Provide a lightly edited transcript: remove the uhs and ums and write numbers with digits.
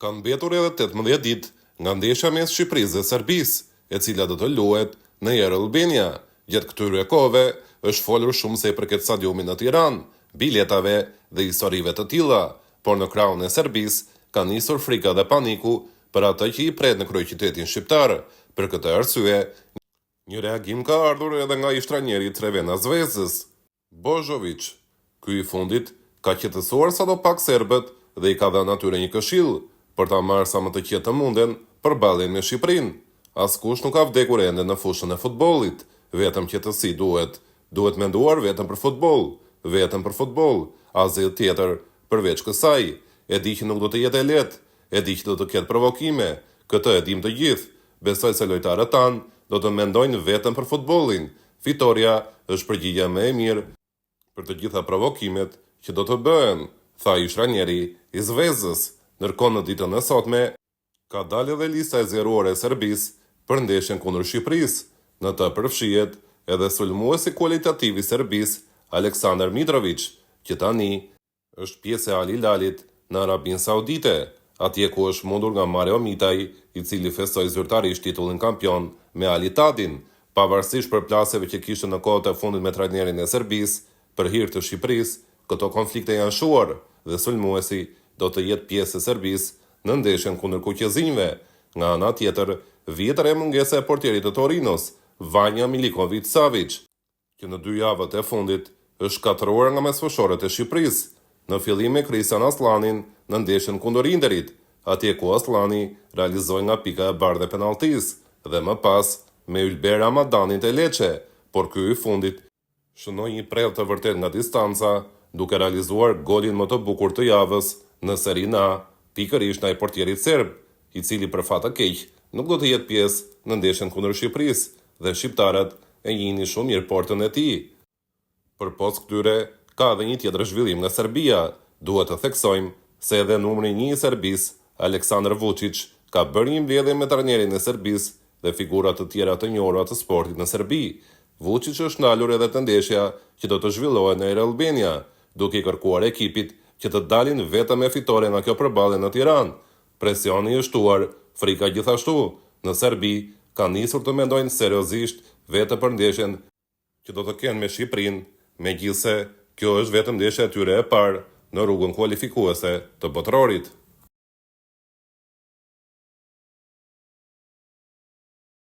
Kanë mbetur edhe 18 ditë nga ndeshja mes Shqipërisë dhe Serbisë, e cila do të luhet në Air Albania. Gjatë këtyre kohëve është folur shumë se i përket stadiumit në Tiranë, biletave dhe historive të tilla, por në krahun e Serbisë ka nisur frika dhe paniku për atë që i pret në kryeqytetin shqiptar. Për këtë arsye, një reagim ka ardhur edhe nga ish trajneri i Crvena Zvezdës, Božović. Ky i fundit ka qetësuar sadopak serbët dhe i ka dhënë atyre një këshill për ta marrë sa më të qetë të munden përballjen me Shqipërinë. Askush nuk ka vdekur ende në fushën e futbollit, vetëm qetësi duhet. Duhet menduar vetëm për futboll, asgjë tjetër përveç kësaj. E di që nuk do të jetë e lehtë, e di që do të ketë provokime, këtë e dim të gjithë. Besoj se lojtarët tanë do të mendojnë vetëm për futbollin. Fitoria është përgjigjja më e mirë për të gjitha provokimet që do të bëhen, tha ish trajneri i Zvezdës. Ndërkohë në ditën e sotme ka dalë edhe lista e zgjeruar e Serbisë për ndeshjen kundër Shqipërisë. Në të përfshihet edhe sulmuesi kualitativ i Serbisë, Aleksandar Mitrović, që tani është pjesë e Al Hilalit në Arabinë Saudite, atje ku është mundur nga Mario Mitaj, i cili festoi zyrtarisht titullin kampion me Al Ittihadin, pavarësisht përplasjeve që kishte në kohët e fundit me trajnerin e Serbisë për hir të Shqipërisë. Këto konflikte janë shuar dhe sulmuesi do të jetë pjesë e Serbisë në ndeshjen kundër kuqezinjve. Nga ana tjetër, vjetër e mungesa e portierit të Torinos, Vanja Miliković-Savić, që në 2 javët e fundit është shkatëruar nga mesfushorët e Shqipërisë. Në fillim me Kristian Aslanin në ndeshjen kundër Interit, atje ku Aslani realizoi nga pika e bardhë e penalltisë, dhe më pas me Ylber Ramadanin të Lecce, por ky i fundit shënoi një prerë të vërtet nga distanca, duke realizuar golin më të bukur të javës në Serie A, pikërisht ndaj portierit serb, i cili për fat të keq nuk do të jetë pjesë në ndeshjen kundër Shqipërisë, dhe shqiptarët e njihnin shumë mirë portën e tij. Përpos këtyre, ka edhe një tjetër zhvillim nga Serbia. Duhet të theksojmë se edhe numri 1 i Serbisë, Aleksandar Vučić, ka bërë një mbledhje me trajnerin e Serbisë dhe figura të tjera të njohura të sportit në Serbi. Vučić është ndalur edhe të ndeshja që do të zhvillohet në Air Albania, duke i kërkuar ekipit që të dalin vetëm me fitore nga kjo përballje në Tiranë. Presioni i shtuar, frika gjithashtu në Serbi ka nisur të mendojnë seriozisht vetë për ndeshjen që do të kenë me Shqipërinë, megjithse kjo është vetëm ndeshja e tyre e parë në rrugën kualifikuese të botrorit.